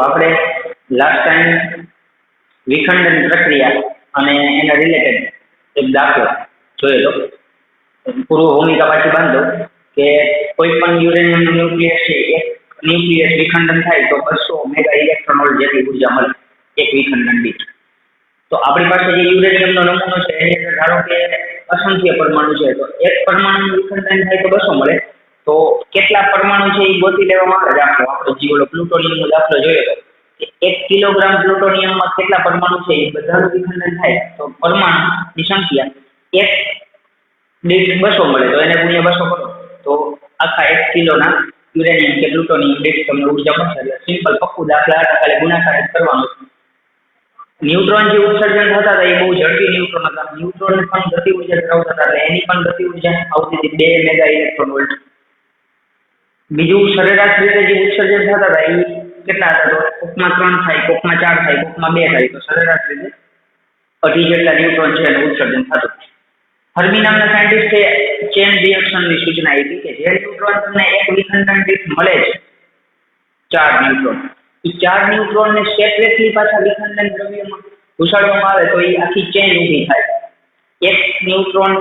આપણે last time વિખંડન પ્રક્રિયા અને એના રિલેટેડ એક દાખલો જોયેલો. પૂર્વ ભૂમિકા પાછી બાંધો કે કોઈ પણ યુરેનિયમનું ન્યુક્લિયસ છે, એક ન્યુક્લિયસ વિખંડન થાય તો 200 મેગા ઇલેક્ટ્રોન વોલ્ટ જેટલી ઉર્જા મળે એક વિખંડન દીઠ. તો આપણી પાસે જે યુરેનિયમનો નમૂનો છે એની અંદર ધારો કે અસંખ્ય પરમાણુ છે, તો એક પરમાણુ વિખંડન થાય તો 200 મળે. તો કેટલા પરમાણુ છે એ ગોતી લેવામાં આવે. દાખલો આપણે જીવોલો પ્લુટોનિયમનો દાખલો જોયો કે 1 કિલોગ્રામ પ્લુટોનિયમમાં કેટલા પરમાણુ છે એ બધાનું વિખંડન થાય તો પરમાણુની સંખ્યા એક દીઠ 200 મળે. તો એને ગુણ્યા 200 કરો તો આખા 1 કિલોના યુરેનિયમ કે પ્લુટોનિયમ દીઠ તમને ઉર્જા મળશે. એટલે સિમ્પલ પક્કું દાખલા હતા, ખાલી ગુણાકાર જ કરવાનો. ન્યુટ્રોન જે ઉત્સર્જન થતા હતા એ બહુ ઝડપી ન્યુટ્રોન હતા. ન્યુટ્રોન પણ ગતિ ઉર્જા ધરાવતા હતા, એટલે એની પણ ગતિ ઉર્જા આવતી હતી 2 મેગા ઇલેક્ટ્રોન વોલ્ટ. બીજું સરેરાશ રીતે જે ઉત્સર્જન થતા હતા એ કેટલા હતા? તો કોકમાં 3 થાય, કોકમાં 4 થાય, કોકમાં 2 થાય. તો સરેરાશ રીતે 2.5 જેટલા ન્યુટ્રોન છે એનું ઉત્સર્જન થતું. ફર્મી નામના સાયન્ટિસ્ટે ચેન રિએક્શનની સૂચના આપી કે જે ન્યુટ્રોન તમને એક વિખંડન દીઠ મળે છે 4 ન્યુટ્રોન, એ 4 ન્યુટ્રોનને સેપરેટલી પાછા વિખંડન દ્રવ્યમાં ઘુસાડવામાં આવે તો એ આખી ચેન ઊભી થાય. એક ન્યુટ્રોન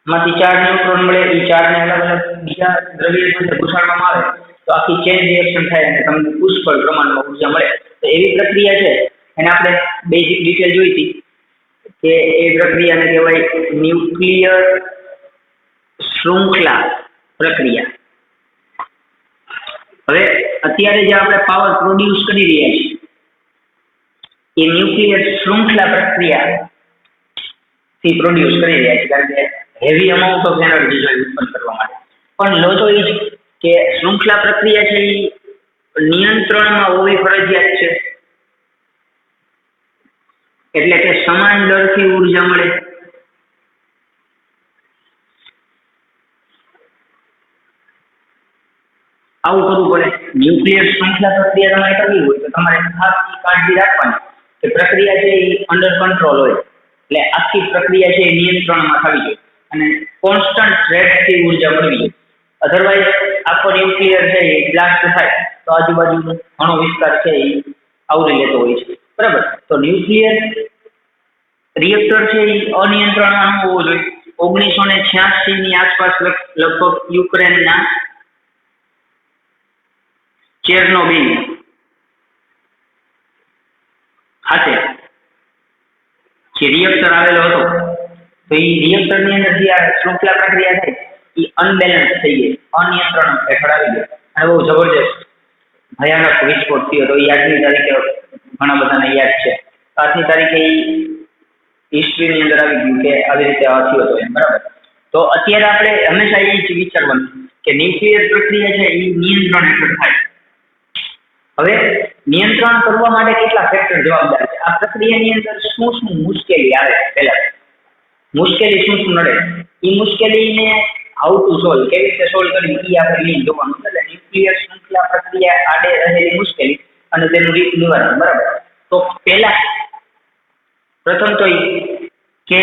માંથી 4 ન્યુટ્રોન મળે, એ 4 ને અલગ અલગ બીજા દ્રવ્ય સાથે ઘુસાડવામાં આવે તો આખી ચેન રિએક્શન થાય અને તમને પુષ્કળ પ્રમાણમાં ઉર્જા મળે. તો એવી પ્રક્રિયા છે એને આપણે બેઝિક ડિટેલ જોઈ હતી કે એ પ્રક્રિયાને કહેવાય ન્યુક્લિયર શૃંખલા પ્રક્રિયા. હવે અત્યારે જે આપણે પાવર પ્રોડ્યુસ કરી રહ્યા છીએ એ ન્યુક્લિયર શૃંખલા પ્રક્રિયા થી પ્રોડ્યુસ કરી રહ્યા છીએ, કારણ કે હેવી અમાઉન્ટ ઓફ એનર્જી જોઈએ ઉત્પન્ન કરવા માટે. પણ લો તો એ જ કે શૃંખલા પ્રક્રિયા છે એ નિયંત્રણમાં હોવી ફરજિયાત છે, એટલે કે સમાન દરથી ઉર્જા મળે. આવું કરવું પડે. ન્યુક્લિયર શૃંખલા પ્રક્રિયા તમારે કરવી હોય તો તમારે ખાસ કાળજી રાખવાની કે પ્રક્રિયા છે એ અંડર કંટ્રોલ હોય, એટલે આખી પ્રક્રિયા છે એ નિયંત્રણમાં થવી જોઈએ અને કોન્સ્ટન્ટ રેટથી ઉર્જા મળવી જોઈએ. અધરવાઇઝ આખો ન્યુક્લિયર છે એ બ્લાસ્ટ થાય તો આજુબાજુનો ઘણો વિસ્તાર છે એ આવરી લેતો હોય છે. બરાબર. તો ન્યુક્લિયર રિએક્ટર છે એ અનિયંત્રણમાં ન હોવો જોઈએ. 1986 ની આસપાસ લગભગ યુક્રેનના ચેર્નોબિલ ખાતે જે રિએક્ટર આવેલો હતો તો એ રિએક્ટરની અંદર જે આ શૃંખલા પ્રક્રિયા થાય એ અનબેલેન્સ થઈ ગઈ, અનિયંત્રણ હેઠળ આવી ગઈ અને બહુ જબરજસ્ત ભયાનક વિસ્ફોટ થયો હતો. એ આજની તારીખે ઘણા બધાને યાદ છે. આજની તારીખે એ હિસ્ટ્રીની અંદર આવી ગયું કે આવી રીતે થયો હતો એમ. બરાબર. તો અત્યારે આપણે હંમેશા એ જ વિચારવાનું કે ન્યુક્લિયર પ્રક્રિયા છે એ નિયંત્રણ હેઠળ થાય. હવે નિયંત્રણ કરવા માટે કેટલા ફેક્ટર જવાબદાર છે? આ પ્રક્રિયાની અંદર શું શું મુશ્કેલી આવે? પહેલા મુશ્કેલી શું શું નડે, એ મુશ્કેલીને હાઉ ટુ સોલ્વ, કેવી રીતે સોલ્વ કરવી એ આપણે લઈને જોવાનું. એટલે ન્યુક્લિયર શૃંખલા પ્રક્રિયા આડે રહેલી મુશ્કેલી અને તેનું નિવારણ. બરાબર. તો પહેલા પ્રથમ તો કે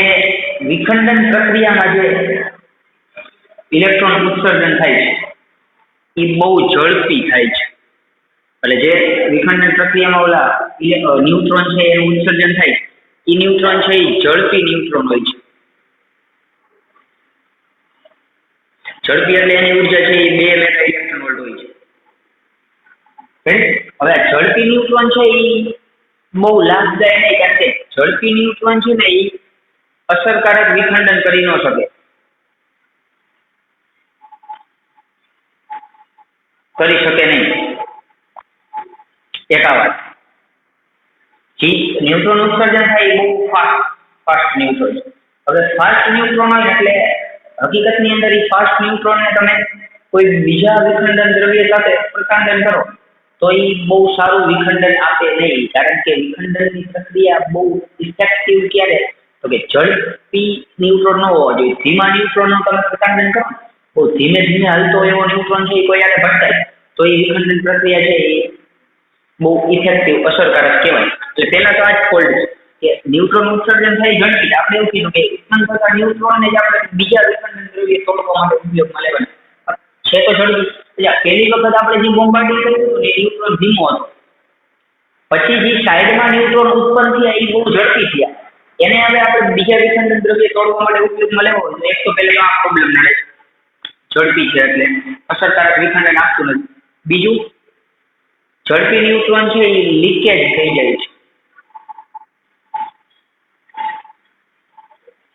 વિખંડન પ્રક્રિયામાં જે ઇલેક્ટ્રોન ઉત્સર્જન થાય છે એ બહુ ઝડપી થાય છે. એટલે જે વિખંડન પ્રક્રિયામાં ઓલા ન્યુટ્રોન છે એનું ઉત્સર્જન થાય એ ન્યુટ્રોન છે એ ઝડપી ન્યુટ્રોન હોય છે. ઝડપી એટલે એની ઉર્જા છે એ 2 મેગા ઇલેક્ટ્રોન વોલ્ટ હોય છે. હવે ઝડપી ન્યુટ્રોન છે એ બહુ લાભદાયક નહીં, કારણ કે ઝડપી ન્યુટ્રોન છે ને એ અસરકારક વિખંડન કરી ન શકે. કરી શકે નહીં. એક આ વાત. જે ન્યુટ્રોન ઉત્સર્જન થાય એ બહુ ફાસ્ટ ન્યુટ્રોન છે. હવે ફાસ્ટ ન્યુટ્રોન હોય એટલે હકીકતની અંદર એ ફાસ્ટ ન્યુટ્રોનને તમે કોઈ બીજા વિખંડન દ્રવ્ય સાથે પ્રકાંડન કરો તો એ બહુ સારું વિખંડન આપે નહીં, કારણ કે વિખંડનની પ્રક્રિયા બહુ ઇફેક્ટિવ ક્યારે તો કે ઝડપી ન્યુટ્રોન ન હોવો જોઈએ. ધીમા ન્યુટ્રોનનું તમે પ્રકાંડન કરો, બહુ ધીમે ધીમે હાલતો એવો ન્યુટ્રોન છે એ કોઈ આને ભટકાય તો એ વિખંડન પ્રક્રિયા છે એ બહુ ઇફેક્ટિવ અસરકારક કહેવાય. એટલે પહેલા તો આ જ ફોલ્ટ છે કે ન્યુટ્રોન ઉત્સર્જન થાય ઝડપી. આપણે એવું કીધું કે ઉત્પન્ન થતા ન્યુટ્રોનને જ આપણે બીજા વિખંડન દ્રવ્ય તોડવા માટે ઉપયોગમાં લેવાના છે તો ઝડપી. પહેલી વખત આપણે જે બોમ્બાર્ડિંગ કર્યું હતું એ ન્યુટ્રોન ધીમો હતો, પછી જે સાઈડમાં ન્યુટ્રોન ઉત્પન્ન થયા એ બહુ ઝડપી થયા, એને હવે આપણે બીજા વિખંડન દ્રવ્ય તોડવા માટે ઉપયોગમાં લેવો હોય તો એક તો પહેલા આ પ્રોબ્લેમ નડે, ઝડપી છે એટલે અસરકારક વિખંડન આપતું નથી. બીજું, ઝડપી ન્યુટ્રોન છે એ લીકેજ થઈ જાય છે.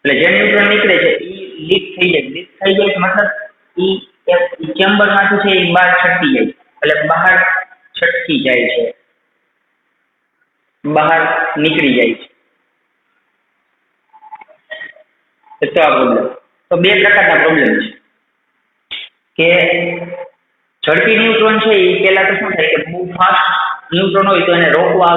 એટલે જે ન્યુટ્રોન નીકળે છે એ લીક થઈ જાય. લીક થઈ જાય મતલબ એ ચેમ્બરમાંથી છે એ બહાર છટકી જાય, એટલે બહાર છટકી જાય છે, બહાર નીકળી જાય છે. તો આ પ્રોબ્લેમ. તો બે પ્રકારના પ્રોબ્લેમ છે કે ઝડપી ન્યુટ્રોન છે એ પહેલા તો શું થાય કે બહુ ફાસ્ટ ન્યુટ્રોન હોય તો એને રોકવા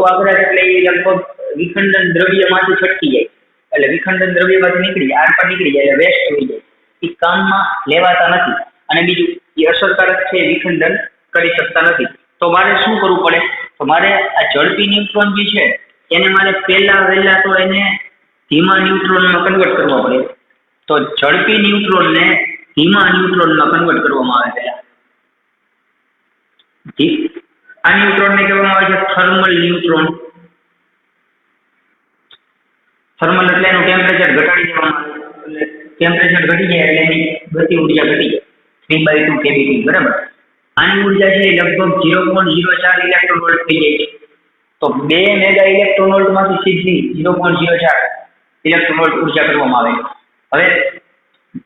અઘરા એટલે એ લગભગ વિખંડન દ્રવ્યમાંથી છટકી જાય, એટલે વિખંડન દ્રવ્યમાંથી નીકળી જાય, આરપાર નીકળી જાય, એટલે વેસ્ટ થઈ જાય, એ કામમાં લેવાતા નથી. અને બીજું, એ અસરકારક છે વિખંડન કરી શકતા નથી. તો મારે શું કરવું પડે? તો મારે આ ઝડપી ન્યુટ્રોન જે છે એને મારે વહેલા તો એને ધીમા ન્યુટ્રોનમાં કન્વર્ટ કરવા પડે. તો ઝડપી ન્યુટ્રોનને ધીમા ન્યુટ્રોનમાં કન્વર્ટ કરવામાં આવે પહેલા. આ ન્યુટ્રોનને કહેવામાં આવે છે થર્મલ ન્યુટ્રોન. થર્મલ એટલે એનું ટેમ્પરેચર ઘટાડી દેવામાં આવે. એટલે ટેમ્પરેચર ઘટી જાય એટલે એની ગતિ ઉર્જા ઘટી જાય 3/2 કેવીટી, બરાબર. આની ઉર્જા છે લગભગ 0.04 ઇલેક્ટ્રોન વોલ્ટ થઈ જાય છે. તો 2 મેગા ઇલેક્ટ્રોન વોલ્ટમાંથી સીધી 0.04 ઇલેક્ટ્રોન વોલ્ટ ઉર્જા કરવામાં આવે. હવે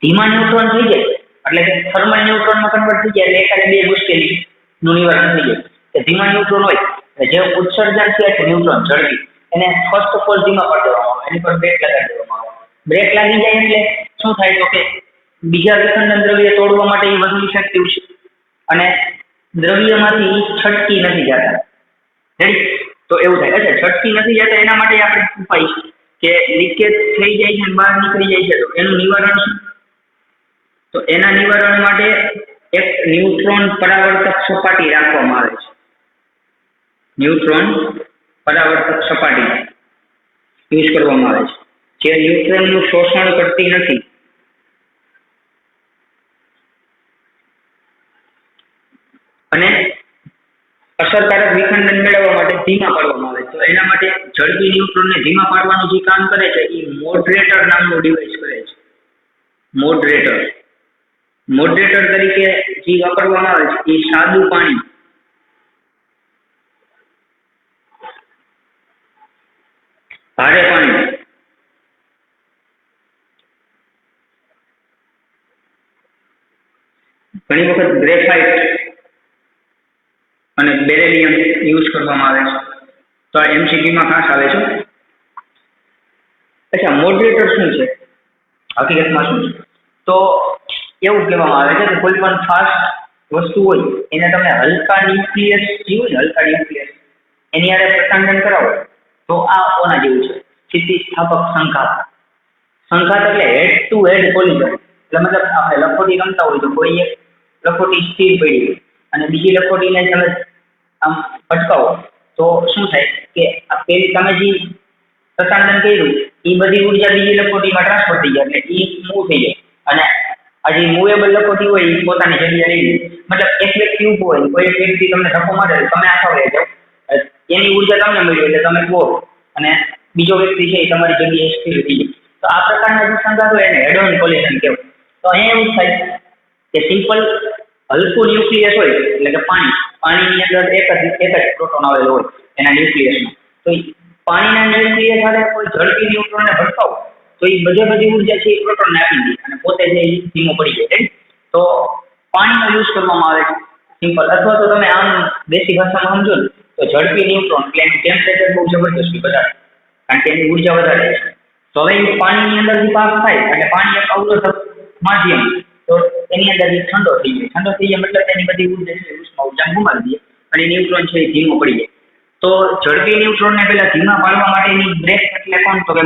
ધીમા ન્યુટ્રોન થઈ જાય એટલે કે થર્મલ ન્યુટ્રોનમાં કન્વર્ટ થઈ જાય એટલે એકાદ બે મુશ્કેલીનું નિવારણ થઈ જાય. કે ધીમા ન્યુટ્રોન હોય જે ઉત્સર્જન છે ન્યુટ્રોન ઝડપી, એને ફર્સ્ટ ઓફ ઓલ ધીમા કરી દેવામાં આવે, એની પર બ્રેક લગાડી દેવામાં આવે. બ્રેક લાગી જાય એટલે શું થાય તો કે બીજા વિખંડન દ્રવ્ય તોડવા માટે એ વધુ ઇફેક્ટિવ છે અને દ્રવ્યમાંથી છટકી નથી જતા. રેડી? તો એવું થાય. અચ્છા, છટકી નથી જતા એના માટે આપણે ઉપાય છે કે લીકેજ થઈ જાય છે બહાર નીકળી જાય છે, તો એનું નિવારણ શું? તો એના નિવારણ માટે એક ન્યુટ્રોન પરાવર્તક સપાટી રાખવામાં આવે છે. ન્યુટ્રોન પરાવર્તક સપાટી યુઝ કરવામાં આવે છે જે ન્યુટ્રોનનું શોષણ કરતી નથી અને અસરકારક વિખંડન મેળવવા માટે ધીમા પાડવામાં આવે. તો એના માટે ઝડપી ન્યુટ્રોનને ધીમા પાડવાનું જે કામ કરે છે એ મોડરેટર નામનું ડિવાઇસ કરે છે. મોડરેટર તરીકે જે વાપરવામાં આવે છે એ સાદું પાણી, ભારે પાણી, ઘણી વખત ગ્રેફાઇટ અને બેરેલિયમ યુઝ કરવામાં આવે છે. તો આ એમસીક્યુમાં ખાસ આવે છે. અચ્છા, મોડરેટર શું છે, હકીકતમાં શું છે? તો એવું કહેવામાં આવે છે કે કોઈ પણ ફાસ્ટ વસ્તુ હોય એને તમે હલકા ન્યુક્લિયસ જે હોય ને, હલકા ન્યુક્લિયસ એની હારે પ્રસાંગન કરાવો તો આ ઓના જેવું છે, સ્થિતિસ્થાપક સંઘાત. સંઘાત એટલે હેડ ટુ હેડ કોલિઝન. એટલે મતલબ આપણે લખોટી રમતા હોય તો કોઈ એક લખોટી સ્થિર પડી અને બીજી લખોટીને તમે આમ ભટકાવો તો શું થાય કે આ પેલી તમે જે પ્રસાંગન કર્યું એ બધી ઉર્જા બીજી લખોટીમાં ટ્રાન્સફર થઈ જાય એટલે એ મૂવ થઈ જાય અને આ જે મૂવેબલ લખોટી હોય એ પોતાની જગ્યા લઈ લે. મતલબ એક વ્યક્તિ ઊભો હોય, કોઈ એક વ્યક્તિ તમને ધક્કો મારે તમે આખા વહી જાઓ, એની ઉર્જા તમને મળી એટલે તમે કહો અને બીજો વ્યક્તિ છે એ તમારી જગ્યાએ સ્થિર થઈ જાય. તો આ પ્રકારના જે સંઘાત હોય એને હેડ ઓન કોલિઝન કહેવાય. તો અહીંયા એવું થાય કે સિમ્પલ હલકું ન્યુક્લિયસ હોય એટલે કે પાણીની અંદર એક જ પ્રોટોન આવેલો હોય એના ન્યુક્લિયસમાં. તો પાણીના ન્યુક્લિયસ સાથે કોઈ ઝડપી ન્યુટ્રોનને ભટકાવો તો એ બધી ઉર્જા છે એ પ્રોટોનને આપી દે અને પોતે જે ધીમો પડી જાય. તો પાણીનો યુઝ કરવામાં આવે છે સિમ્પલ. અથવા તો તમે આમ દેશી ભાષામાં સમજો ને તો ઝડપી ન્યુટ્રોન એટલે એનું ટેમ્પરેચર બહુ જબરદસ્તી વધારે, કારણ કે એની ઉર્જા વધારે છે. તો હવે એ પાણીની અંદરથી પાસ થાય એટલે પાણી એક અવરોધક માધ્યમ, તો એની અંદર ઠંડો થઈ જાય મતલબ એની બધી ઉર્જા છે ઉષ્મા ઉર્જા ગુમાવી દે અને ન્યુટ્રોન છે એ ધીમો પડી જાય. તો ઝડપી ન્યુટ્રોનને પહેલા ધીમા પાડવા માટેની બ્રેક એટલે કોણ? તો કે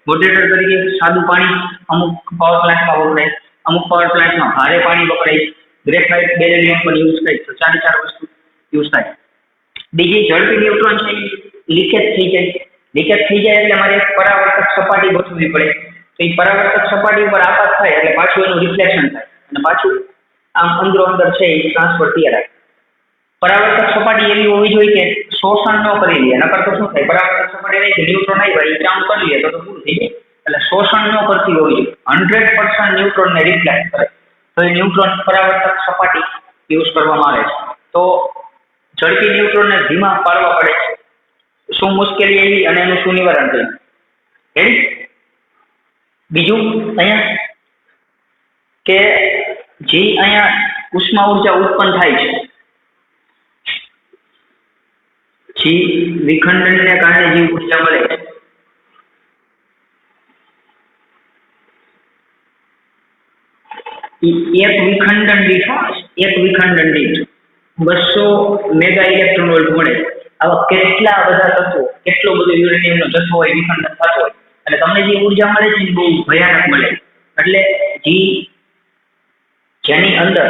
મોડરેટર તરીકે સાદું પાણી અમુક પાવર પ્લાન્ટમાં વપરાય, અમુક પાવર પ્લાન્ટમાં ભારે પાણી વપરાય, ગ્રેફાઇટ બેરેલિયમ પણ યુઝ થાય. તો ચાર વસ્તુ યુઝ થાય. બીજી ઝડપી ન્યુટ્રોન છે એ લીકેજ થઈ જાય એટલે મારે એક પરાવર્તક સપાટી ગોઠવવી પડે. તો એ પરાવર્તક સપાટી ઉપર આપાત થાય એટલે પાછું એનું રિફ્લેક્શન થાય અને પાછું આમ અંદર છે એ ટ્રાન્સફર થયા રાખે. તો પરાવર્તક સપાટી એવી હોવી જોઈએ કે શોષણ ન કરી લે, નકર તો શું થાય, પરાવર્તક સપાટી નહીં કે ન્યુટ્રોન આવ્યા એ કામ કરી લે તો પૂરું થઈ જાય. એટલે શોષણ ન કરતી હોવી જોઈએ, 100% ન્યુટ્રોનને રિફ્લેક્ટ કરે તો એ ન્યુટ્રોન પરાવર્તક સપાટી યુઝ કરવામાં આવે છે. તો ઝડપી ન્યુટ્રોનને ધીમા પાડવા પડે છે. શું મુશ્કેલી આવી અને એનું શું નિવારણ કર્યું? રેડી? બીજું અહીંયા કે જે અહીંયા ઉષ્મા ઉર્જા ઉત્પન્ન થાય છે, જે વિખંડનને કારણે જે ઉર્જા મળે છે એક વિખંડન દીઠ 200 મેગા ઇલેક્ટ્રોન વોલ્ટ મળે. આવા કેટલા બધા તત્વો, કેટલો બધો યુરેનિયમનો જથ્થો હોય, વિખંડન થતો હોય અને તમને જે ઉર્જા મળે છે બહુ ભયાનક મળે. એટલે જેની અંદર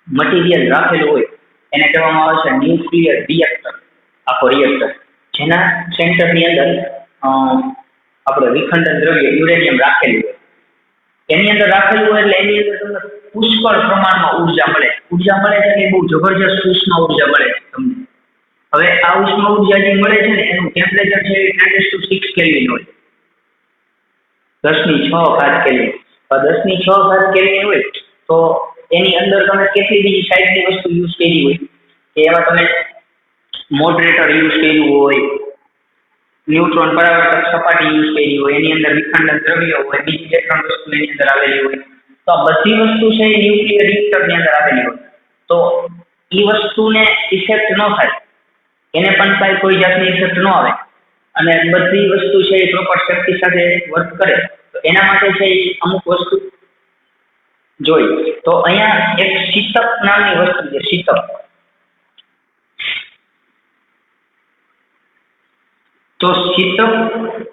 મટીરિયલ રાખેલું હોય એને કહેવામાં આવે છે ન્યુક્લિયર રિએક્ટર. આખો રિએક્ટર જેના સેન્ટરની અંદર આપણે વિખંડન દ્રવ્ય યુરેનિયમ રાખેલું હોય, એની અંદર રાખેલું હોય એટલે એની અંદર તમને પુષ્કળ પ્રમાણમાં ઉર્જા મળે છે. એ બહુ જબરજસ્ત ઉષ્મા ઉર્જા મળે છે તમને. હવે આ ઉષ્મા ઉર્જા જે મળે છે ને એનું ટેમ્પરેચર છે 10⁶ કેલ્વિન હોય, 10⁶ કેલ્વિન. 10⁶ કેલ્વિન હોય તો એની અંદર તમે કેટલી બીજી સાઈડની વસ્તુ યુઝ કરી હોય કે એમાં તમે મોડરેટર યુઝ કર્યું હોય, ન્યુટ્રોન પરાવર્તક સપાટી યુઝ કરી હોય, એની અંદર વિખંડન દ્રવ્ય હોય, બીજી જે ત્રણ વસ્તુ એની અંદર આવેલી હોય, તો આ બધી વસ્તુ છે એ ન્યુક્લિયર રિએક્ટરની અંદર આવેલી હોય. તો એ વસ્તુને ઇફેક્ટ ન થાય, એને પણ કોઈ જાતની ઇફેક્ટ ન આવે અને બધી વસ્તુ છે એ પ્રોપર સેફ્ટી સાથે વર્ક કરે તો એના માટે છે એ અમુક વસ્તુ જોઈ. તો અહીંયા એક શીતક નામની વસ્તુ છે, શીતક. તો શીતક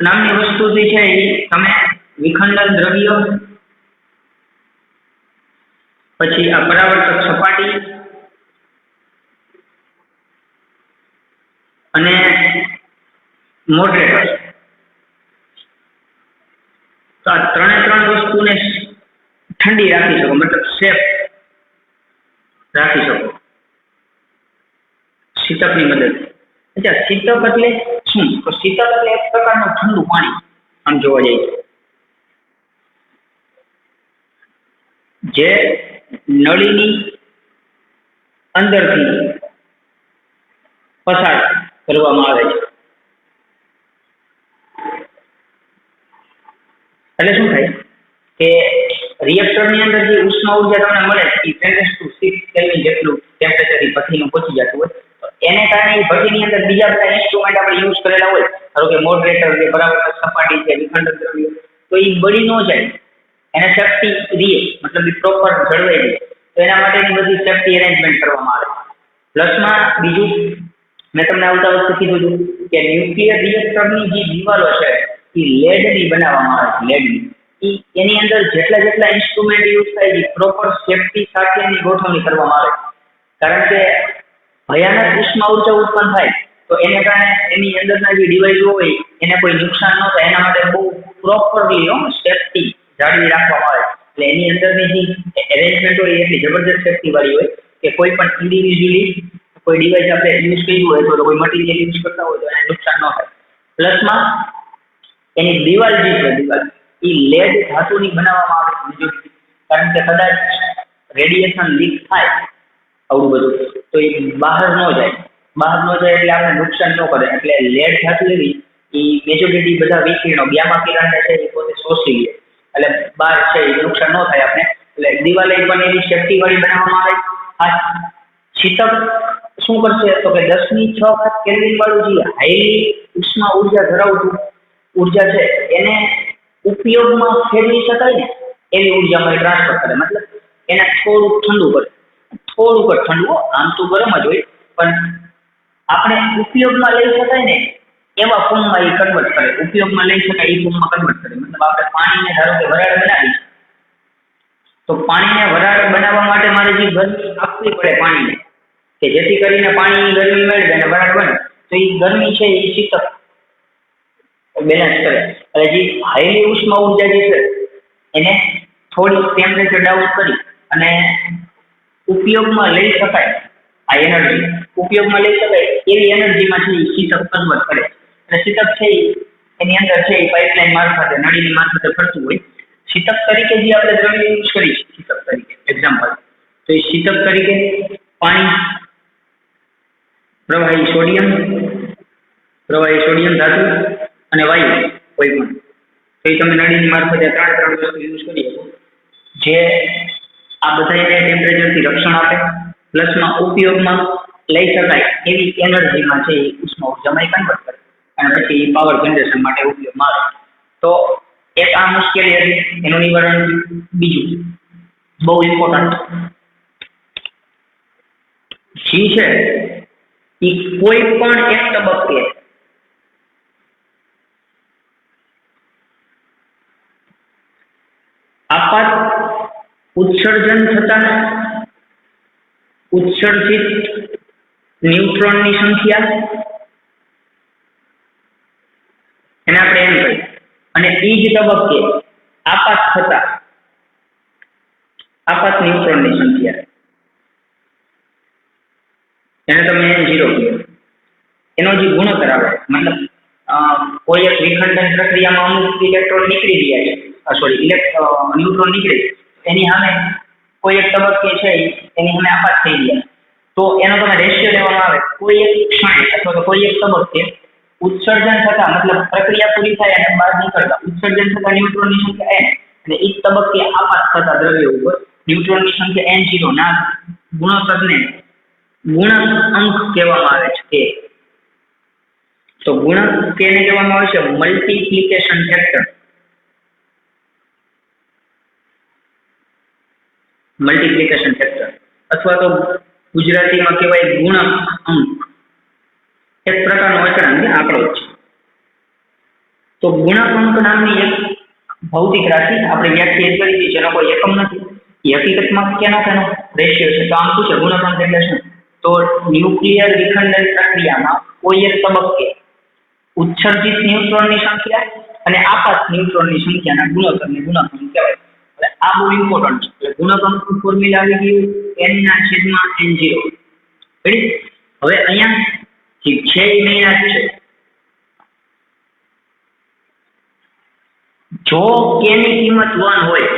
નામની વસ્તુ જે છે એ તમે વિખંડન દ્રવ્ય, પછી આ પરાવર્તક સપાટી અને મોડરેટર, તો આ ત્રણ વસ્તુને ઠંડી રાખી શકો, મતલબ સેફ રાખી શકો શીતકની મદદ. અચ્છા, શીતક એટલે શું? તો શીતક એટલે એક પ્રકારનું ઠંડુ પાણી આમ જોવા જઈએ, જે નળીની અંદરથી પસાર કરવામાં આવે છે. એટલે શું થાય કે રિએક્ટરની અંદર જે ઉષ્મા ઉર્જા તમને મળે એ 10⁶ કેલ્વિન જેટલું ટેમ્પરેચર ભઠ્ઠીનું પહોંચી જતું હોય તો એને કારણે એ ભઠ્ઠીની અંદર બીજા બધા ઇન્સ્ટ્રુમેન્ટ આપણે યુઝ કરેલા હોય, ધારો કે મોડરેટર છે, પરાવર્તક સપાટી છે, વિખંડન દ્રવ્ય, તો એ બળી ન જાય, એને સેફ્ટી રહે, મતલબ એ પ્રોપર જળવાઈ રહે. તો એના માટેની બધી સેફ્ટી અરેન્જમેન્ટ કરવામાં આવે. પ્લસમાં બીજું મેં તમને આવતા વખતે કીધું હતું કે ન્યુક્લિયર રિએક્ટરની જે દિવાલો છે એ લેડની બનાવવામાં આવે છે. લેડની એની અંદર જેટલા ઇન્સ્ટ્રુમેન્ટ યુઝ થાય છે પ્રોપર સેફ્ટી સાથેની ગોઠવણી કરવામાં આવે. કારણ કે ભયાનક ઉષ્મા ઉર્જા ઉત્પન્ન થાય તો એને કારણે એની અંદરના જે ડિવાઇસ હોય એને કોઈ નુકસાન ન થાય એના માટે બહુ પ્રોપરલી સેફ્ટી જાળવી રાખવામાં આવે. એટલે એની અંદરની જે એરેન્જમેન્ટ હોય એટલી જબરદસ્ત સેફ્ટી વાળી હોય કે કોઈ પણ ઇન્ડિવિજ્યુઅલી કોઈ ડિવાઇસ આપણે યુઝ કર્યું હોય તો કોઈ મટીરિયલ યુઝ કરતા હોય તો એને નુકસાન ન થાય. પ્લસમાં એની દિવાલ જે છે એ લેડ ધાતુની બનાવવામાં આવે છે, કારણ કે કદાચ રેડિયેશન લીક થાય આવું બધું તો એ બહાર ન જાય એટલે આપણે નુકસાન ન કરે. એટલે લેડ ધાતુ એવી એ મેજોરિટી બધા વિકિરણો ગામા કિરણને છે એ પોતે શોષી લે, એટલે બહાર છે એ નુકસાન ન થાય આપણે. એટલે દિવાલે પણ એની સેફ્ટી વાળી બનાવવામાં આવે. આ શીતક શું કરશે તો કે 10⁶ કેલ્વિન વાળું જે હાઈલી ઉષ્મા ઉર્જા ધરાવતું ઉર્જા છે એને ઉપયોગમાં ફેરવી શકાય ને એવી ઉર્જામાં ટ્રાન્સફર કરે. મતલબ એને થોડુંક ઠંડુ કરે, થોડુંક જ ઠંડુ, આમ તો ગરમ જ હોય પણ આપણે ઉપયોગમાં લઈ શકાય ને એવા ફોર્મમાં એ કન્વર્ટ કરે, ઉપયોગમાં લઈ શકાય એ ફોર્મમાં કન્વર્ટ કરે. મતલબ આપણે પાણીને ધારો કે વરાળ બનાવી તો પાણીને વરાળ બનાવવા માટે મારે જે ગરમી આપવી પડે પાણીને કે જેથી કરીને પાણી ગરમી મેળવે અને વરાળ બને, તો એ ગરમી છે એ શીતક બેલેન્સ કરે. એટલે જે હાઈલી ઉષ્મા ઉર્જા જે છે એને થોડી ટેમ્પરેચર ડાઉન કરી અને ઉપયોગમાં લઈ શકાય આ એનર્જી ઉપયોગમાં લઈ શકાય એવી એનર્જીમાં છે શીતક કન્વર્ટ કરે. અને શીતક છે એની અંદર છે પાઇપલાઇન મારફતે નળીની મારફતે ફરતું હોય. શીતક તરીકે જે આપણે દ્રવ્ય યુઝ કરીએ શીતક તરીકે એક્ઝામ્પલ, તો એ શીતક તરીકે પાણી, પ્રવાહી સોડિયમ ધાતુ અને વાયુ કોઈ પણ, તો એ તમે નળીની મારફતે ત્રણ વસ્તુ યુઝ કરી શકો જે આ બધાને ટેમ્પરેચરથી રક્ષણ આપે, પ્લસમાં ઉપયોગમાં લઈ શકાય એવી એનર્જીમાં છે ઉષ્મા ઉર્જામાં કન્વર્ટ કરે અને પછી પાવર જનરેશન માટે ઉપયોગમાં આવે. તો એક આ મુશ્કેલી હતી, એનું નિવારણ. બીજું બહુ ઇમ્પોર્ટન્ટ જી છે એ કોઈ પણ એક તબક્કે આપાત ઉત્સર્જન થતા ઉત્સર્જિત ન્યુટ્રોનની સંખ્યા એને આપણે એમ કહીએ, અને એ જ તબક્કે આપાત થતા આપાત ન્યુટ્રોનની સંખ્યા એને તમે N0 કહો. એનો જે ગુણોત્તર આવે, મતલબ કોઈ એક વિખંડન પ્રક્રિયામાં અમુક ઇલેક્ટ્રોન નીકળી ગયા છે, ન્યુટ્રોન નીકળે, એની સામે કોઈ એક તબક્કે છે એની સામે આપાત થઈ ગયા, તો એનો તમે રેશિયો લેવામાં આવે કોઈ એક ક્ષણે અથવા તો કોઈ એક તબક્કે ઉત્સર્જન થતા, મતલબ પ્રક્રિયા પૂરી થાય અને બહાર નીકળતા ઉત્સર્જન થતા ન્યુટ્રોનની સંખ્યા N, અને એક તબક્કે આપાત થતા દ્રવ્ય ઉપર ન્યુટ્રોનની સંખ્યા N0 ના ગુણોત્તરને ગુણક અંક કહેવામાં આવે છે. તો ગુણક કેને કહેવામાં આવે છે? Multiplication factor. મલ્ટીપ્લિકેશન ફેક્ટર અથવા તો ગુજરાતીમાં કહેવાય ગુણક અંક. એક પ્રકારનો અચળાંક આંકડો છે. તો ગુણક અંક નામની એક ભૌતિક રાશિ આપણે વ્યાખ્યાયિત કરી છે, જેનો કોઈ એકમ નથી. એ હકીકતમાં કેનો રેશિયો છે? તો આમ શું છે ગુણક અંક એટલે શું? તો ન્યુક્લિયર વિખંડન પ્રક્રિયામાં કોઈ એક તબક્કે ઉત્સર્જિત ન્યુટ્રોનની સંખ્યા અને આપાત ન્યુટ્રોનની સંખ્યાના ગુણોત્તરને ગુણક અંક કહેવાય. એટલે આ બહુ ઇમ્પોર્ટન્ટ છે. એટલે ગુણક અંકનું ફોર્મ્યુલા આવી ગયું N/N0. હવે અહીંયા ઠીક છે એ નહીં જ છે. જો k ની કિંમત 1 હોય,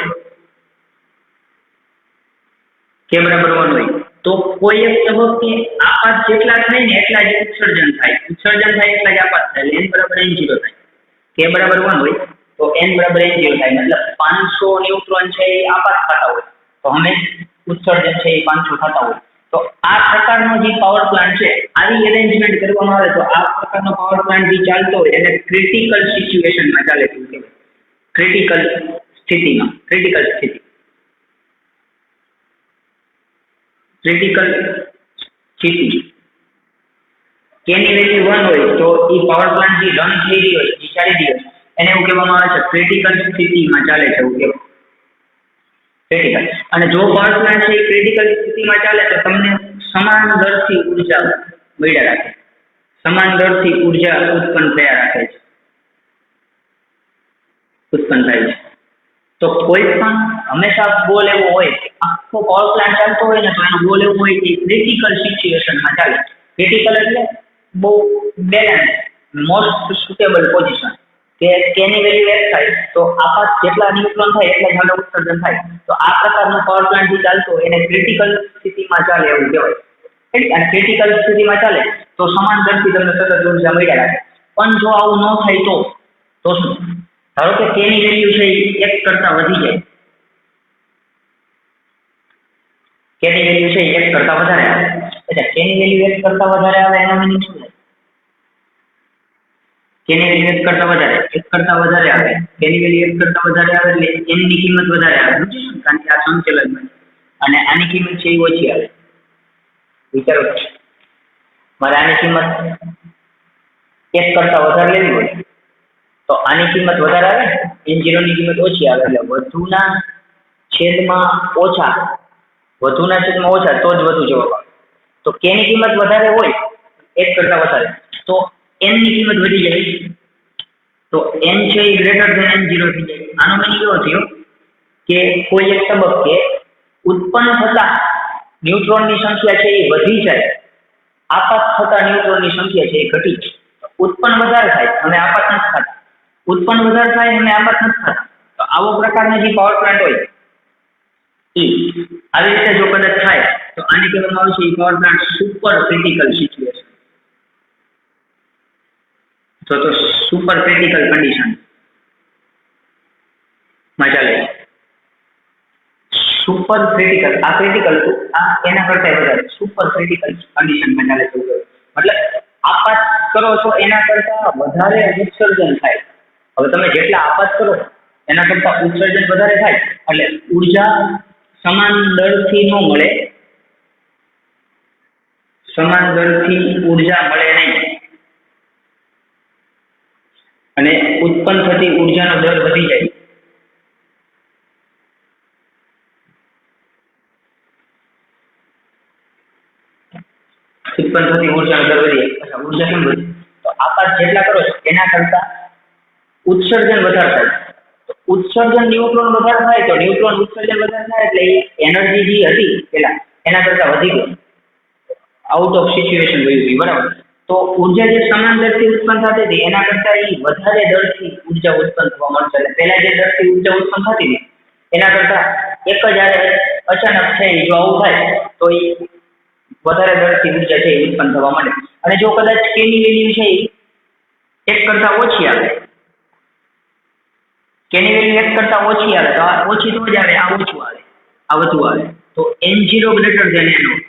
k બરાબર 1 હોય, તો કોઈ એક તબક્કે આપાત જેટલા થાય ને એટલા જ ઉત્સર્જન થાય. ઉત્સર્જન થાય એટલા જ આપાત થાય. એટલે N બરાબર N0 થાય. k બરાબર 1 હોય તો N બરાબર N0 થાય. મતલબ 500 ન્યુટ્રોન છે એ આપાત થતા હોય તો અમે ઉત્સર્જન છે એ 500 થતા હોય. તો આ પ્રકારનો જે પાવર પ્લાન્ટ છે, આવી એરેન્જમેન્ટ કરવામાં આવે તો આ પ્રકારનો પાવર પ્લાન્ટ જે ચાલતો હોય એને ક્રિટિકલ સિચ્યુએશનમાં ચાલે છે. કહેવાય ક્રિટિકલ સ્થિતિમાં. ક્રિટિકલ સ્થિતિ, ક્રિટિકલ સ્થિતિ કેની વેલ્યુ 1 હોય તો એ પાવર પ્લાન્ટ જે રન થઈ રહી હોય, જે ચાલી રહી હોય, એને એવું કહેવામાં આવે છે ક્રિટિકલ સ્થિતિમાં ચાલે છે. એવું કહેવાય ક્રિટિકલ. અને જો પાવર પ્લાન્ટ છે એ ક્રિટિકલ સ્થિતિમાં ચાલે તો તમને સમાન દરથી ઉર્જા મળ્યા રાખે, સમાન દરથી ઉર્જા ઉત્પન્ન થયા રાખે છે, ઉત્પન્ન થાય છે. તો કોઈ પણ હંમેશા ગોલ એવો હોય, આખો પાવર પ્લાન્ટ ચાલતો હોય ને તો એનો ગોલ એવો હોય કે ક્રિટિકલ સિચ્યુએશનમાં ચાલે. ક્રિટિકલ એટલે બહુ બેલેન્સ, મોસ્ટ સુટેબલ પોઝિશન, કે કેની વેલ્યુ 1 થાય તો આપાત જેટલા ન્યુટ્રોન થાય એટલા જ આગળ ઉત્સર્જન થાય. તો આ પ્રકારનો પાવર પ્લાન્ટ જે ચાલતો હોય એને ક્રિટિકલ સ્થિતિમાં ચાલે એવું કહેવાય. અને ક્રિટિકલ સ્થિતિમાં ચાલે તો સમાન દરથી તમને સતત ઉર્જા મળ્યા રાખે. પણ જો આવું ન થાય તો શું? ધારો કે કેની વેલ્યુ છે એ 1 કરતા વધી જાય, કેની વેલ્યુ છે એ 1 કરતા વધારે આવે. એટલે કેની વેલ્યુ 1 કરતા વધારે આવે એનો મીનિંગ શું થાય? કેની વેલ્યુ 1 કરતા વધારે આવે, કેની વેલ્યુ 1 કરતા વધારે આવે એટલે n ની કિંમત વધારે આવે, કારણ કે આ સંચલનમાં છે. અને આની કિંમત છે એ ઓછી આવે. વિચારો, મારે આની કિંમત 1 કરતા વધારે લેવી હોય તો આની કિંમત વધારે આવે ને, N0 ની કિંમત ઓછી આવે. એટલે વધુના છેદમાં ઓછા તો જ વધુ જવાબ આવે. તો k ની કિંમત વધારે હોય 1 કરતા વધારે તો n ની કિંમત વધી જાય, તો n છે એ ગ્રેટર ધેન N0 થઈ જાય. આનો મીનિંગ એવો થયો કે કોઈ એક તબક્કે ઉત્પન્ન થતા ન્યુટ્રોનની સંખ્યા છે એ વધી જાય, આપાત થતા ન્યુટ્રોનની સંખ્યા છે એ ઘટી જાય. ઉત્પન્ન વધારે થાય અને આપાત નથી થતા, ઉત્પન્ન વધારે થાય અને આપાત નથી થતા. તો આવો પ્રકારના જે પાવર પ્લાન્ટ હોય એ આવી રીતે જો કદાચ થાય તો આને કહેવામાં આવે છે એ power plant super critical situation. તો સુપર ક્રિટિકલ કન્ડિશન માં ચાલે. સુપર ક્રિટિકલ, આ ક્રિટિકલ હતું, આ એના કરતા વધારે સુપર ક્રિટિકલ કન્ડિશનમાં ચાલે છે. મતલબ આપાત કરો છો એના કરતા વધારે ઉત્સર્જન થાય. હવે તમે જેટલા આપાત કરો એના કરતા ઉત્સર્જન વધારે થાય એટલે ઉર્જા સમાન દરથી ન મળે, સમાન દરથી ઉર્જા મળે નહીં અને ઉત્પન્ન થતી ઉર્જાનો દર વધી જાય. ઉત્પન્ન થતી ઉર્જાનો દર વધી જાય. ઉર્જા કેમ વધી? તો આપાત જેટલા કરો છો એના કરતા ઉત્સર્જન વધારે થાય. તો ઉત્સર્જન ન્યુટ્રોન વધારે થાય તો ન્યુટ્રોન ઉત્સર્જન વધારે થાય એટલે એનર્જી જે હતી પેલા એના કરતા વધી ગઈ, આઉટ ઓફ સિચ્યુએશન ગયું છે. બરાબર. તો ઉર્જા જે સમાન દરથી ઉત્પન્ન થતી હતી એના કરતા એ વધારે દરથી ઉર્જા ઉત્પન્ન થવા મળશે. એટલે પહેલા જે દરથી ઉર્જા ઉત્પન્ન થતી હતી એના કરતા એક જ અચાનક છે જો આવું થાય તો એ વધારે દરથી ઉર્જા છે એ ઉત્પન્ન થવા માંડે. અને જો કદાચ કેની વેલ્યુ છે એક કરતા ઓછી આવે, કેની વેલ્યુ એક કરતા ઓછી આવે તો આ ઓછી તો જ આવે, આ ઓછું આવે, આ વધુ આવે. તો n0 ગ્રેટર ધેન n0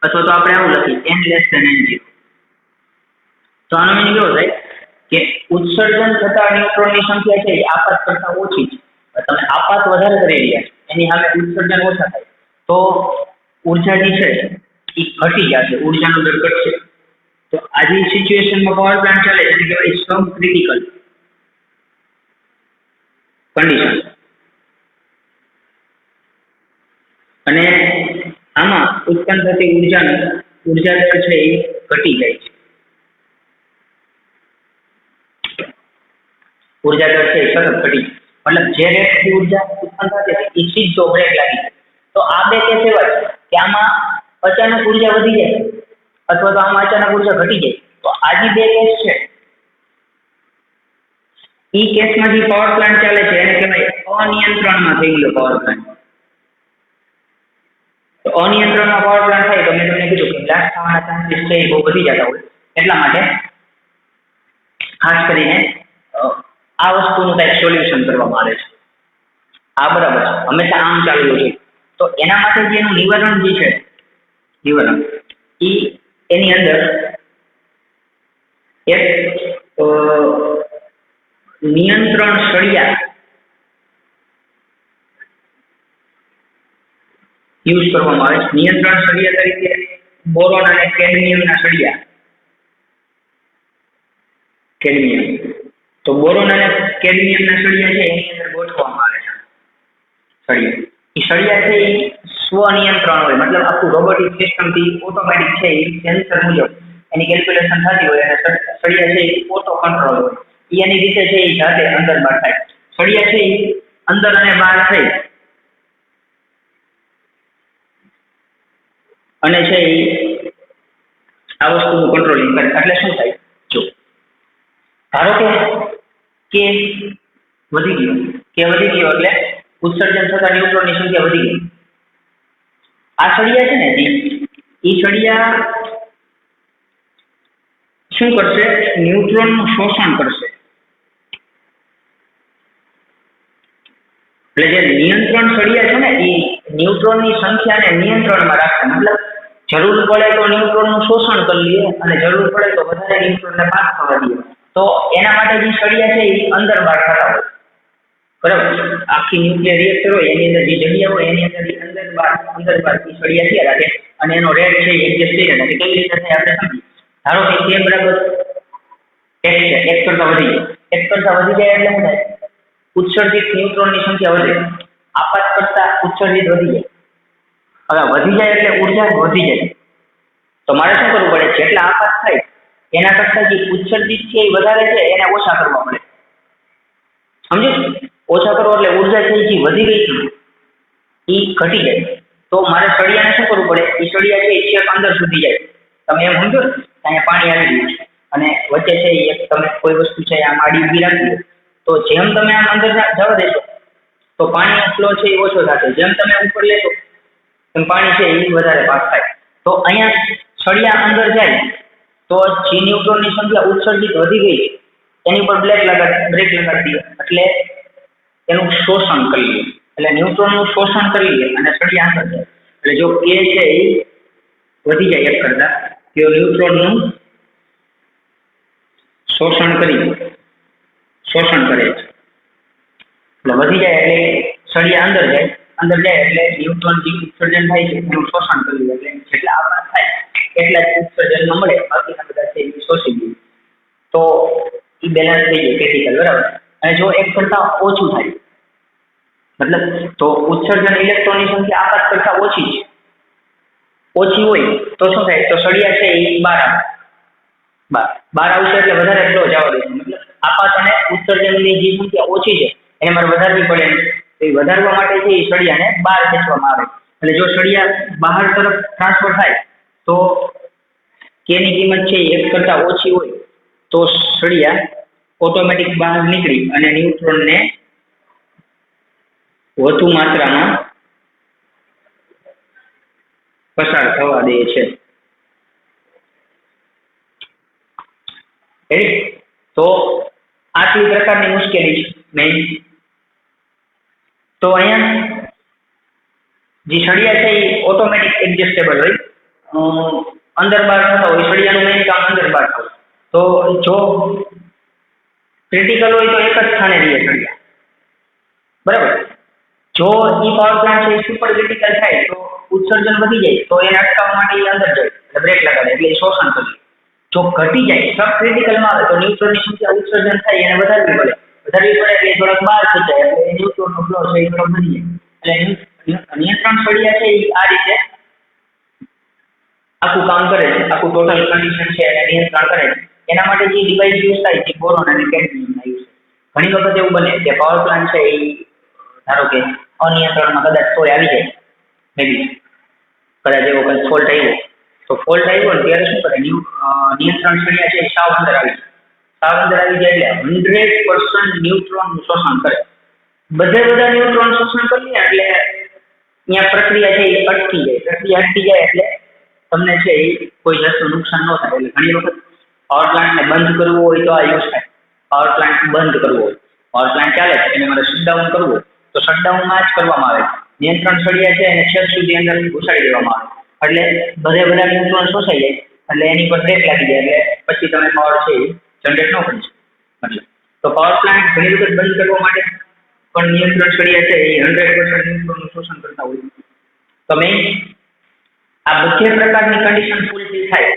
અથવા તો આપણે આવું લખીએ n લેસ ધેન n0. તો આનો મીનિંગ એવો થાય કે ઉત્સર્જન થતા ન્યુટ્રોનની સંખ્યા છે એ આપાત કરતા ઓછી છે. તમે આપાત વધારે કરી રહ્યા છો એની સામે ઉત્સર્જન ઓછા થાય તો ઉર્જા જે છે એ ઘટી જશે, ઉર્જાનો દર ઘટશે. તો આજે સિચ્યુએશનમાં પાવર પ્લાન્ટ ચાલે છે એને કહેવાય સબ ક્રિટિકલ કન્ડિશન. અને આમાં ઉત્પન્ન થતી ઉર્જા દર છે એ ઘટી જાય છે. ઉર્જા દર છે એ સતત ઘટી, મતલબ જે રેટથી ઉર્જા ઉત્પન્ન થતી હતી એ સીધો બ્રેક લાગી જાય. તો આ બે કેસ એવા છે કે આમાં અચાનક ઉર્જા વધી જાય અથવા તો આમાં અચાનક ઉર્જા ઘટી જાય. તો આ જે બે કેસ છે એ કેસમાં જે પાવર પ્લાન્ટ ચાલે છે એને કહેવાય અનિયંત્રણમાં થઈ ગયો પાવર પ્લાન્ટ. તો અનિયંત્રણમાં પાવર પ્લાન્ટ થાય તો મેં તમને કીધું કે બ્લાસ્ટ થવાના ચાન્સીસ છે એ બહુ વધી જતા હોય. એટલા માટે ખાસ કરીને આ વસ્તુનું કંઈક સોલ્યુશન કરવામાં આવે છે. આ બરાબર છે, હંમેશા આમ ચાલવું છે. તો એના માટે જે એનું નિવારણ જે છે નિવારણ એની અંદર એક નિયંત્રણ સળિયા યુઝ કરવામાં આવે છે. નિયંત્રણ સળિયા તરીકે બોરોન અને કેડમિયમના સળિયા, કેડમિયમ. તો બોરોન અને કેડમિયમના સળિયા છે એની અંદર ગોઠવવામાં આવે છે સળિયા. એ સળિયા છે એ સ્વનિયંત્રણ હોય, મતલબ આખું રોબોટિક સિસ્ટમથી ઓટોમેટિક છે એ સેન્સર મુજબ એની કેલ્ક્યુલેશન થતી હોય અને સળિયા છે એ ઓટો કંટ્રોલ હોય. એની રીતે છે એ જાતે અંદર બહાર થાય. સળિયા છે એ અંદર અને બહાર થઈ અને છે એ આ વસ્તુનું કંટ્રોલિંગ કરે. એટલે શું થાય? જો ધારો કે વધી ગયો એટલે ઉત્સર્જન થતા ન્યુટ્રોનની સંખ્યા વધી ગઈ. આ સળિયા છે ને એ સળિયા શું કરશે? ન્યુટ્રોનનું શોષણ કરશે. એટલે જે નિયંત્રણ સળિયા છે ને એ ન્યુટ્રોનની સંખ્યાને નિયંત્રણમાં રાખશે. મતલબ જરૂર પડે તો ન્યુટ્રોનનું શોષણ કરી લે અને જરૂર પડે તો વધારે ન્યુટ્રોનને પાસ થવા દે. તો એના માટે જે સળિયા છે એ અંદર બહાર થતા હોય. બરાબર. આખી ન્યુક્લિયર રિએક્ટર હોય એની અંદર જે જગ્યા હોય એની અંદર અંદર બહાર સળિયા થયા રાખે અને એનો રેટ છે એડજસ્ટ થઈ રહે. કેવી રીતે થાય આપણે સમજીએ. ધારો કે કે બરાબર એક છે, એક કરતા વધી જાય. એક કરતા વધી જાય એટલે શું થાય? ઉત્સર્જિત ન્યુટ્રોનની સંખ્યા વધે, આપાત કરતા ઉત્સર્જિત વધી જાય. હવે વધી જાય એટલે ઉર્જા વધી જાય. તો મારે શું કરવું પડે? જેટલા આપાત થાય એના કરતા જે ઉત્સર્જિત છે એ વધારે છે એને ઓછા કરવા પડે. સમજ્યું? ઓછા કરો એટલે ઉર્જા છે જે વધી ગઈ છે એ ઘટી જાય. તો મારે સળિયાને શું કરવું પડે? એ સળિયા છે એ છેક અંદર સુધી જાય. તમે એમ સમજો ને અહીંયા પાણી આવી રહ્યું છે અને વચ્ચે છે એક તમે કોઈ વસ્તુ છે આમ આડી ઊભી રાખી દો, તો જેમ તમે આમ અંદર જવા દેશો તો પાણીનો ફ્લો છે એ ઓછો થશે. જેમ તમે ઉપર લેશો એમ પાણી છે એ વધારે પાસ થાય. તો અહીંયા સળિયા અંદર જાય તો જે ન્યુટ્રોનની સંખ્યા ઉત્સર્જિત વધી ગઈ એની પર બ્રેક લગાડી દે એટલે એનું શોષણ કરી લે. એટલે ન્યુટ્રોનનું શોષણ કરી લે અને સળિયા અંદર જાય. એટલે જો કે છે એ વધી જાય એક કરતા તો ન્યુટ્રોનનું શોષણ કરે છે. એટલે વધી જાય એટલે સળિયા અંદર જાય એટલે ન્યુટ્રોન જે ઉત્સર્જન થાય છે એનું શોષણ કરી લે. એટલે જેટલા આપાત થાય એટલા જ ઉત્સર્જનમાં મળે, બાકીના બધા છે એ શોષી લે. તો એ બેલેન્સ થઈ જાય ક્રિટિકલ, બરાબર. અને જો એક કરતા ઓછું થાય મતલબ તો ઉત્સર્જન ઇલેક્ટ્રોનની સંખ્યા આપાત કરતા ઓછી હોય તો શું થાય? તો સળિયા છે એ બહાર આવશે એટલે વધારે ફ્લો જવા દેશે. મતલબ આપાત અને ઉત્સર્જનની જે સંખ્યા ઓછી છે એને મારે વધારવી પડે. તો એ વધારવા માટે છે એ સળિયાને બહાર ખેંચવામાં આવે. એટલે જો સળિયા બહાર તરફ ટ્રાન્સફર થાય તો કેની કિંમત છે એ 1 કરતા ઓછી હોય તો સળિયા ઓટોમેટિક બહાર નીકળી અને ન્યુટ્રોનને વધુ માત્રામાં પસાર થવા દે છે. તો આટલી પ્રકારની મુશ્કેલી છે મેઇન. તો અહીંયા જે સળિયા છે એ ઓટોમેટિક એડજસ્ટેબલ હોય, અંદર બહાર થતા હોય. સળિયાનું મેઇન કામ અંદર બહાર થવું. તો જો ક્રિટિકલ હોય તો એક જ સ્થાને રહીએ સળિયા, બરાબર. જો ઈ પાવર પ્લાન્ટ છે સુપર ક્રિટિકલ થાય તો ઉત્સર્જન વધી જાય તો એને અટકાવવા માટે એ અંદર જાય એટલે બ્રેક લગાડે એટલે શોષણ કરે. જો ઘટી જાય સબ ક્રિટિકલમાં આવે તો ન્યુટ્રોનની સંખ્યા ઉત્સર્જન થાય એને વધારવી પડે એટલે થોડોક બહાર થઈ જાય એટલે ન્યુટ્રોનનો ફ્લો છે એ થોડોક વધી જાય. એટલે નિયંત્રણ સળિયા છે એ આ રીતે આખું કામ કરે છે, આખું ટોટલ કન્ડિશન છે એને નિયંત્રણ કરે છે. એના માટે જે ડિવાઇસ યુઝ થાય છે બોરોન અને કેડમિયમના યુઝ. ઘણી વખત એવું બને કે પાવર પ્લાન્ટ છે એ ધારો કે અનિયંત્રણમાં કદાચ તોય આવી જાય, મેબી કદાચ એવો કંઈક ફોલ્ટ આવ્યો તો ફોલ્ટ આવ્યો ને ત્યારે શું કરે નિયંત્રણ સળિયા છે સાવ અંદર આવી જાય એટલે 100% ન્યુટ્રોનનું શોષણ કરે. બધા ન્યુટ્રોન શોષણ કરી લે એટલે અહીંયા પ્રક્રિયા છે એ અટકી જાય એટલે તમને છે એ કોઈ જાતનું નુકસાન ન થાય. એટલે ઘણી વખત પાવર પ્લાન્ટને બંધ કરવું હોય તો આ યુઝ થાય. પાવર પ્લાન્ટ બંધ કરવો હોય, પાવર પ્લાન્ટ ચાલે છે એને મારે શટડાઉન કરવું હોય તો શટડાઉનમાં જ કરવામાં આવે. નિયંત્રણ સળિયા છે એને છેક સુધી અંદર ઘુસાડી દેવામાં આવે એટલે બધા ન્યુટ્રોન શોષાઈ જાય એટલે એની પર બ્રેક લાગી જાય એટલે પછી તમે પાવર છે એ જનરેટ ન કરી શકો. મતલબ તો પાવર પ્લાન્ટ ઘણી વખત બંધ કરવા માટે પણ નિયંત્રણ સળિયા છે એ 100% ન્યુટ્રોનનું શોષણ કરતા હોય. તો મેં આ બધી પ્રકારની કન્ડિશન ફૂલફિલ થાય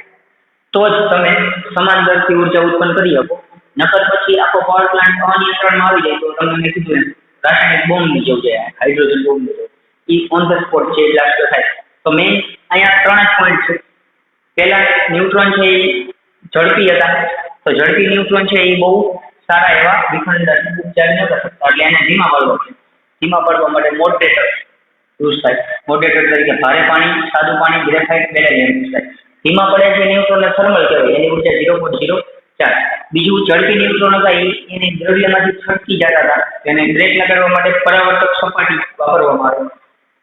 તો જ તમે સમાન દરથી ઉર્જા ઉત્પન્ન કરી શકો. નકર પછી આખો પાવર પ્લાન્ટ અનિયંત્રણમાં આવી જાય તો તમને મેં કીધું એમ રાસાયણિક બોમ્બની જેવું છે, હાઇડ્રોજન બોમ્બની જેવું એ ઓન ધ સ્પોટ છે બ્લાસ્ટ થાય. તો મેં અહીંયા 3 જ પોઈન્ટ છે. પહેલા ન્યુટ્રોન છે એ ઝડપી હતા તો ઝડપી ન્યુટ્રોન છે એ બહુ સારા એવા વિખંડન ઉપચાર ન કરી શકતા એટલે એને ધીમા પાડવા છે. ધીમા પાડવા માટે મોડરેટર યુઝ થાય. મોડરેટર તરીકે ભારે પાણી, સાદું પાણી, ગ્રેફાઇટ, બેરેલિયમ યુઝ થાય. ધીમા પડે છે ન્યુટ્રોનને થર્મલ કહેવાય, એની ઉર્જા 0.04. બીજું ઝડપી ન્યુટ્રોન હતા એની દ્રવ્યમાંથી છટકી જતા હતા એને બ્રેક લગાડવા માટે પરાવર્તક સપાટી વાપરવામાં આવે.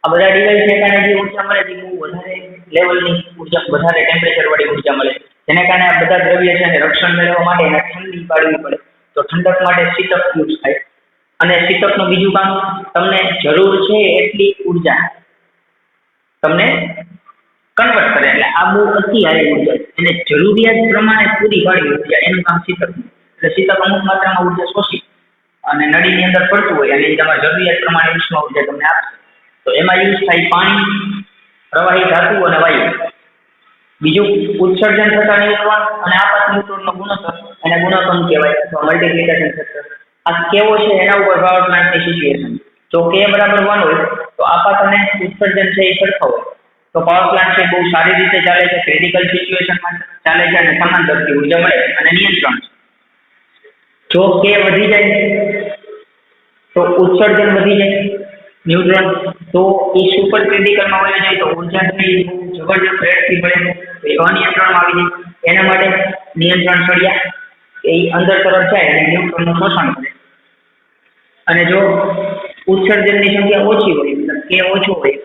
આ બધા ડિવાઇસને કારણે જે ઉર્જા મળે છે બહુ વધારે લેવલની ઉર્જા, વધારે ટેમ્પરેચર વાળી ઉર્જા મળે. જેના કારણે આ બધા દ્રવ્ય છે એને રક્ષણ મેળવવા માટે એને ઠંડી પાડવી પડે. તો ઠંડક માટે શીતક યુઝ થાય. અને શીતકનું બીજું કામ તમને જરૂર છે એટલી ઉર્જા તમને કન્વર્ટ કરે એટલે આ બહુ અતિ હાઈ ઉર્જા એને જરૂરિયાત પ્રમાણે પૂરી પાડવી ઉર્જા એનું કામ શીતકનું. એટલે શીતક અમુક માત્રામાં ઉર્જા શોષી અને નળીની અંદર પડતું હોય અને તમારી જરૂરિયાત પ્રમાણે ઉષ્મા ઉર્જા તમને આપશે. તો એમાં યુઝ થાય પાણી, પ્રવાહી ધાતુ અને વાયુ. બીજું ઉત્સર્જન થતા ન્યુટ્રોન અને આપાત ન્યુટ્રોનનો ગુણોત્તર એને ગુણોત્તમ કહેવાય અથવા મલ્ટીપ્લિકેશન ફેક્ટર. આ કેવો છે એના ઉપર પાવર પ્લાન્ટની સિચ્યુએશન. જો K બરાબર 1 હોય તો આપાત અને ઉત્સર્જન છે એ સરખા હોય તો પાવર પ્લાન્ટ છે બહુ સારી રીતે ચાલે છે, ક્રિટિકલ સિચ્યુએશનમાં ચાલે છે અને સમાન દરથી ઉર્જા મળે અને નિયંત્રણ છે. જો K વધી જાય તો ઉત્સર્જન વધી જાય, ન્યુટ્રોન તો એ સુપર ક્રિટિકલમાં વહી જાય તો ઉર્જાની બહુ જબરજસ્ત રેટથી મળે તો એ અનિયંત્રણમાં આવી જાય. એના માટે નિયંત્રણ સળિયા એ અંદર તરફ જાય અને ન્યુટ્રોનનું શોષણ કરે. અને જો ઉત્સર્જનની સંખ્યા ઓછી હોય મતલબ કે ઓછો હોય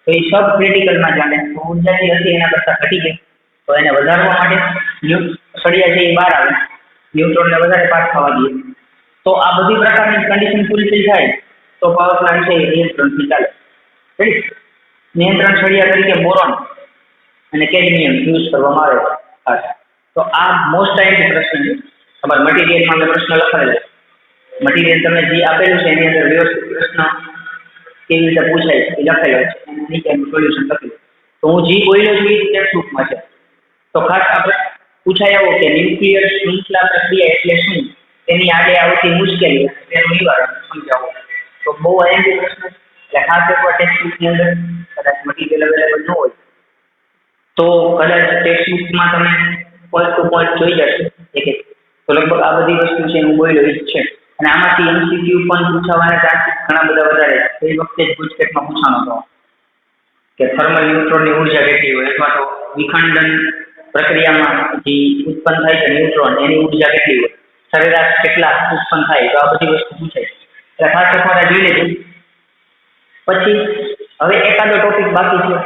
તો એ સબ ક્રિટિકલમાં ચાલે તો ઉર્જા જે હતી એના કરતાં ઘટી ગઈ તો એને વધારવા માટે સળિયા છે એ બહાર આવે ન્યુટ્રોનને વધારે પાસ થવા દે. તો આ બધી પ્રકારની કન્ડિશન ફૂલફિલ થાય તો પાવર પ્લાન્ટ છે એ નિયંત્રણથી ચાલે. રેડી. નિયંત્રણ સળિયા તરીકે બોરોન અને કેડમિયમ યુઝ કરવામાં આવે છે ખાસ. તો આ મોસ્ટ ટાઈમ પ્રશ્ન છે તમારા મટીરિયલમાં મેં પ્રશ્ન લખાયેલો છે. મટીરિયલ તમે જે આપેલું છે એની અંદર વ્યવસ્થિત પ્રશ્ન કેવી રીતે પૂછાય એ લખેલો છે અને નીચેનું સોલ્યુશન લખેલું. તો હું જે બોલ્યો છું એ ટેક્સ્ટબુકમાં છે. તો ખાસ આપણે પૂછાય એવો કે ન્યુક્લિયર શૃંખલા પ્રક્રિયા એટલે શું તેની આડે આવતી મુશ્કેલી તેનું નિવારણ સમજાવો. તો બહુ આઈએમપી પ્રશ્ન એટલે ખાસ એકવાર ટેક્સ્ટબુકની અંદર કદાચ મટીરિયલ અવેલેબલ ન હોય તો કદાચ ટેક્સ્ટબુકમાં તમે પોઈન્ટ ટુ પોઈન્ટ જોઈ જશો એક એક. તો લગભગ આ બધી વસ્તુ છે હું બોલ્યો જ છે. અને આમાંથી એમસીક્યુ પણ પૂછાવાના ચાન્સીસ ઘણા બધા વધારે છે. એ વખતે જ ગુજકેટમાં પૂછવાનો હતો કે થર્મલ ન્યુટ્રોનની ઉર્જા કેટલી હોય અથવા તો વિખંડન પ્રક્રિયામાં જે ઉત્પન્ન થાય છે ન્યુટ્રોન એની ઉર્જા કેટલી હોય સરેરાશ કેટલા ઉત્પન્ન થાય તો આ બધી વસ્તુ પૂછાય. એટલે ખાસ તમારે જોઈ લેજો. પછી હવે એકાદો ટોપિક બાકી છે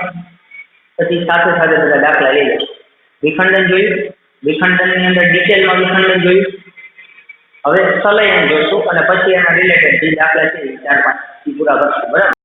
પછી સાથે સાથે બધા દાખલા લઈ લો. વિખંડન જોયું, વિખંડનની અંદર ડિટેલમાં વિખંડન જોયું. હવે સંલયન જોશું અને પછી એના રિલેટેડ જે દાખલા છે 4-5 પૂરા કરશું. બરાબર.